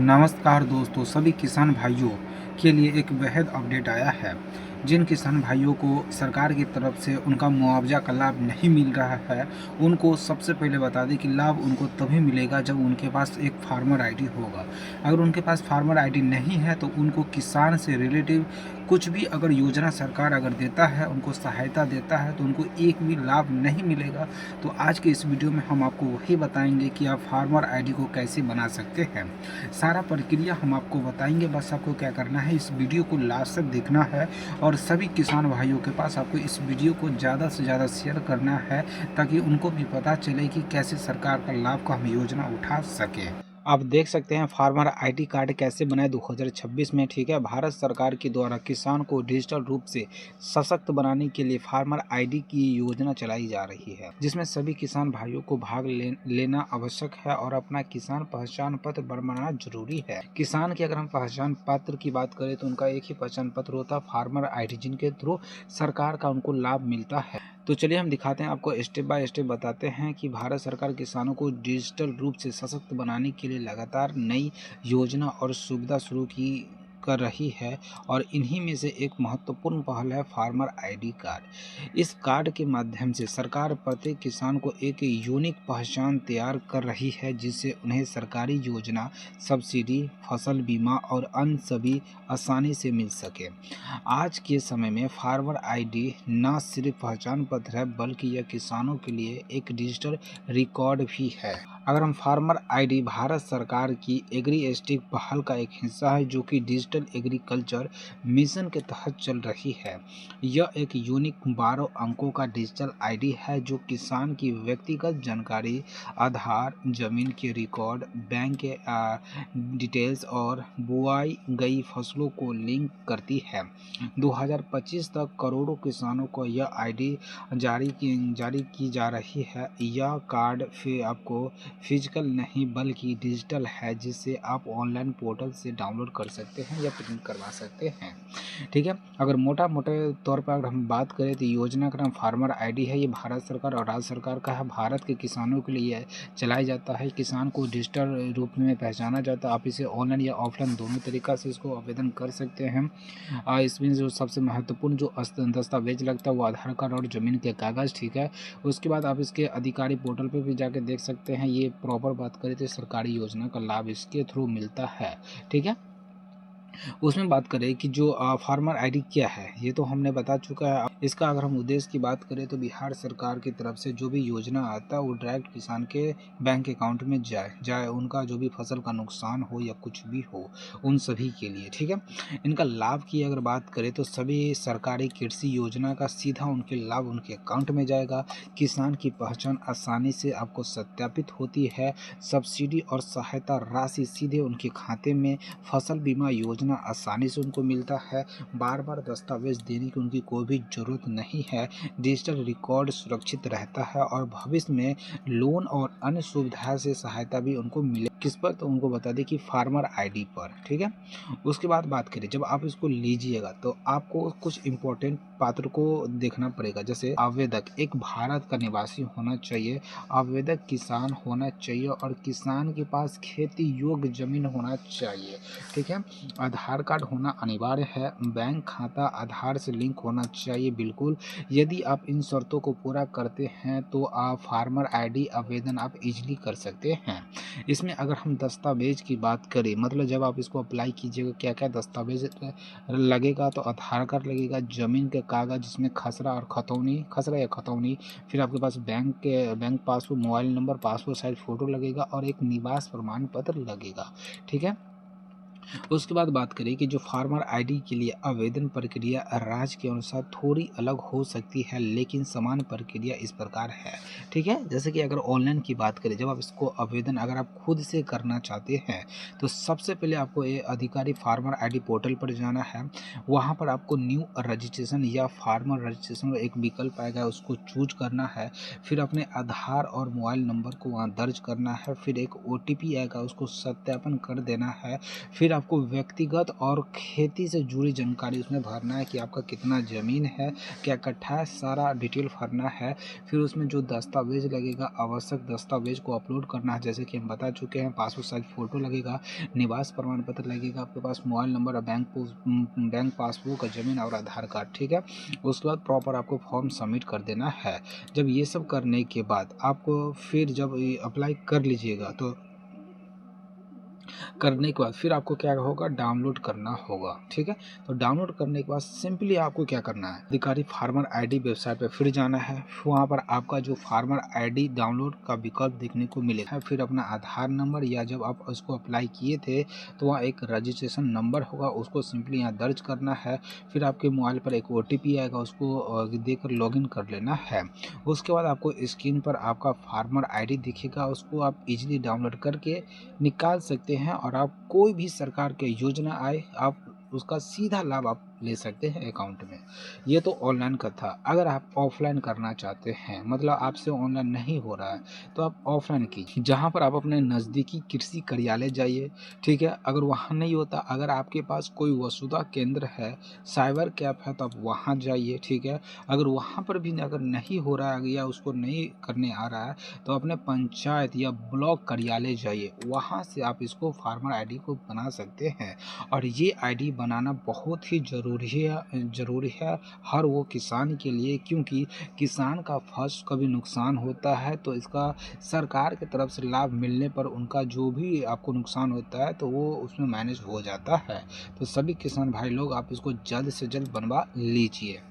नमस्कार दोस्तों, सभी किसान भाइयों के लिए एक बेहद अपडेट आया है। जिन किसान भाइयों को सरकार की तरफ से उनका मुआवजा का लाभ नहीं मिल रहा है, उनको सबसे पहले बता दें कि लाभ उनको तभी मिलेगा जब उनके पास एक फार्मर आईडी होगा। अगर उनके पास फार्मर आईडी नहीं है तो उनको किसान से रिलेटिव कुछ भी अगर योजना सरकार अगर देता है, उनको सहायता देता है, तो उनको एक भी लाभ नहीं मिलेगा। तो आज के इस वीडियो में हम आपको वही बताएंगे कि आप फार्मर आईडी को कैसे बना सकते हैं। सारा प्रक्रिया हम आपको बताएंगे, बस आपको क्या करना है, इस वीडियो को लास्ट तक देखना है और सभी किसान भाइयों के पास आपको इस वीडियो को ज़्यादा से ज़्यादा शेयर करना है ताकि उनको भी पता चले कि कैसे सरकार का लाभ का हम योजना उठा सकें। आप देख सकते हैं फार्मर आईडी कार्ड कैसे बनाए 2026 में। ठीक है, भारत सरकार के द्वारा किसान को डिजिटल रूप से सशक्त बनाने के लिए फार्मर आईडी की योजना चलाई जा रही है, जिसमें सभी किसान भाइयों को भाग लेना आवश्यक है और अपना किसान पहचान पत्र बनाना जरूरी है। किसान की अगर हम पहचान पत्र की बात करें तो उनका एक ही पहचान पत्र होता है, फार्मर आईडी, जिनके थ्रू सरकार का उनको लाभ मिलता है। तो चलिए हम दिखाते हैं आपको, स्टेप बाय स्टेप बताते हैं कि भारत सरकार किसानों को डिजिटल रूप से सशक्त बनाने के लिए लगातार नई योजना और सुविधा शुरू की कर रही है और इन्हीं में से एक महत्वपूर्ण पहल है फार्मर आईडी कार्ड। इस कार्ड के माध्यम से सरकार प्रत्येक किसान को एक यूनिक पहचान तैयार कर रही है, जिससे उन्हें सरकारी योजना, सब्सिडी, फसल बीमा और अन्य सभी आसानी से मिल सके। आज के समय में फार्मर आईडी न सिर्फ पहचान पत्र है बल्कि यह किसानों के लिए एक डिजिटल रिकॉर्ड भी है। अगर हम फार्मर आईडी भारत सरकार की एग्री-एस्टिक पहल का एक हिस्सा है जो कि डिजिटल एग्रीकल्चर मिशन के तहत चल रही है। यह एक यूनिक 12 अंकों का डिजिटल आईडी है जो किसान की व्यक्तिगत जानकारी, आधार, जमीन के रिकॉर्ड, बैंक के डिटेल्स और बुआई गई फसलों को लिंक करती है। 2025 तक करोड़ों किसानों को यह आईडी जारी की जा रही है। यह कार्ड फिर आपको फिजिकल नहीं बल्कि डिजिटल है, जिसे आप ऑनलाइन पोर्टल से डाउनलोड कर सकते हैं या प्रिंट करवा सकते हैं। ठीक है, अगर मोटे तौर पर अगर हम बात करें तो योजना का नाम फार्मर आईडी है। ये भारत सरकार और राज्य सरकार का है। भारत के किसानों के लिए चलाया जाता है। किसान को डिजिटल रूप में पहचाना जाता है। आप इसे ऑनलाइन या ऑफलाइन दोनों तरीक़ा से इसको आवेदन कर सकते हैं। इसमें जो सबसे महत्वपूर्ण जो दस्तावेज लगता है वो आधार कार्ड और ज़मीन के कागज़। ठीक है, उसके बाद आप इसके अधिकारी पोर्टल पे भी जाके देख सकते हैं। ये प्रॉपर बात करें तो सरकारी योजना का लाभ इसके थ्रू मिलता है। ठीक है, उसमें बात करें कि जो फार्मर आईडी क्या है, ये तो हमने बता चुका है। इसका अगर हम उद्देश्य की बात करें तो बिहार सरकार की तरफ से जो भी योजना आता है वो डायरेक्ट किसान के बैंक अकाउंट में जाए उनका जो भी फसल का नुकसान हो या कुछ भी हो, उन सभी के लिए। ठीक है, इनका लाभ की अगर बात करें तो सभी सरकारी कृषि योजना का सीधा उनके लाभ उनके अकाउंट में जाएगा। किसान की पहचान आसानी से आपको सत्यापित होती है। सब्सिडी और सहायता राशि सीधे उनके खाते में। फसल बीमा योजना आसानी से उनको मिलता है। बार बार दस्तावेज देने की उनकी कोई भी जरूरत नहीं है। डिजिटल रिकॉर्ड सुरक्षित रहता है और भविष्य में लोन और अन्य सुविधाएं से सहायता भी उनको मिले। किस पर, तो उनको बता दें कि फार्मर आईडी पर। ठीक है, उसके बाद बात करें, जब आप इसको लीजिएगा तो आपको कुछ इम्पोर्टेंट पात्र को देखना पड़ेगा। जैसे आवेदक एक भारत का निवासी होना चाहिए, आवेदक किसान होना चाहिए और किसान के पास खेती योग्य जमीन होना चाहिए। ठीक है, आधार कार्ड होना अनिवार्य है। बैंक खाता आधार से लिंक होना चाहिए बिल्कुल। यदि आप इन शर्तों को पूरा करते हैं तो आप फार्मर आईडी आवेदन आप इजीली कर सकते हैं। इसमें अगर हम दस्तावेज की बात करें, मतलब जब आप इसको अप्लाई कीजिएगा क्या क्या दस्तावेज लगेगा, तो आधार कार्ड लगेगा, ज़मीन के कागज़ जिसमें खसरा या खतौनी, फिर आपके पास bank passbook, mobile number, passport size photo लगेगा और एक निवास प्रमाण पत्र लगेगा। ठीक है, उसके बाद बात करें कि जो फार्मर आईडी के लिए आवेदन प्रक्रिया राज्य के अनुसार थोड़ी अलग हो सकती है, लेकिन समान प्रक्रिया इस प्रकार है। ठीक है, जैसे कि अगर ऑनलाइन की बात करें, जब आप इसको आवेदन अगर आप खुद से करना चाहते हैं तो सबसे पहले आपको ये अधिकारी फार्मर आईडी पोर्टल पर जाना है। वहाँ पर आपको न्यू रजिस्ट्रेशन या फार्मर रजिस्ट्रेशन का एक विकल्प आएगा, उसको चूज करना है। फिर अपने आधार और मोबाइल नंबर को वहाँ दर्ज करना है। फिर एक OTP आएगा, उसको सत्यापन कर देना है। फिर आपको व्यक्तिगत और खेती से जुड़ी जानकारी उसमें भरना है कि आपका कितना ज़मीन है, क्या कट्ठा है, सारा डिटेल भरना है। फिर उसमें जो दस्तावेज़ लगेगा, आवश्यक दस्तावेज़ को अपलोड करना है, जैसे कि हम बता चुके हैं। पासपोर्ट साइज फ़ोटो लगेगा, निवास प्रमाण पत्र लगेगा, आपके पास मोबाइल नंबर और बैंक पासबुक, ज़मीन और आधार कार्ड, ठीक है। उसके बाद प्रॉपर आपको फॉर्म सबमिट कर देना है। जब ये सब करने के बाद आपको फिर जब ये अप्लाई कर लीजिएगा तो करने के बाद फिर आपको क्या होगा, डाउनलोड करना होगा, ठीक है। तो डाउनलोड करने के बाद सिंपली आपको क्या करना है, अधिकारी फार्मर आईडी वेबसाइट पे फिर जाना है। वहाँ पर आपका जो फार्मर आईडी डाउनलोड का विकल्प देखने को मिलेगा। फिर अपना आधार नंबर या जब आप उसको अप्लाई किए थे तो वहाँ एक रजिस्ट्रेशन नंबर होगा, उसको सिंपली यहाँ दर्ज करना है। फिर आपके मोबाइल पर एक OTP आएगा, उसको देकर लॉगिन कर लेना है। उसके बाद आपको स्क्रीन पर आपका फार्मर आईडी दिखेगा, उसको आप इजीली डाउनलोड करके निकाल सकते हैं और आप कोई भी सरकार के योजना आए आप उसका सीधा लाभ आप ले सकते हैं अकाउंट में। ये तो ऑनलाइन का था। अगर आप ऑफलाइन करना चाहते हैं, मतलब आपसे ऑनलाइन नहीं हो रहा है, तो आप ऑफलाइन कीजिए, जहाँ पर आप अपने नज़दीकी कृषि कार्यालय जाइए, ठीक है। अगर वहाँ नहीं होता, अगर आपके पास कोई वसुधा केंद्र है, साइबर कैफ है, तो आप वहाँ जाइए, ठीक है। अगर वहाँ पर भी अगर नहीं हो रहा है या उसको नहीं करने आ रहा है, तो अपने पंचायत या ब्लॉक कार्यालय जाइए, वहाँ से आप इसको फार्मर आईडी को बना सकते हैं। और ये आईडी बनाना बहुत ही ज़रूरी है हर वो किसान के लिए, क्योंकि किसान का फसल कभी नुकसान होता है तो इसका सरकार की तरफ से लाभ मिलने पर उनका जो भी आपको नुकसान होता है तो वो उसमें मैनेज हो जाता है। तो सभी किसान भाई लोग आप इसको जल्द से जल्द बनवा लीजिए।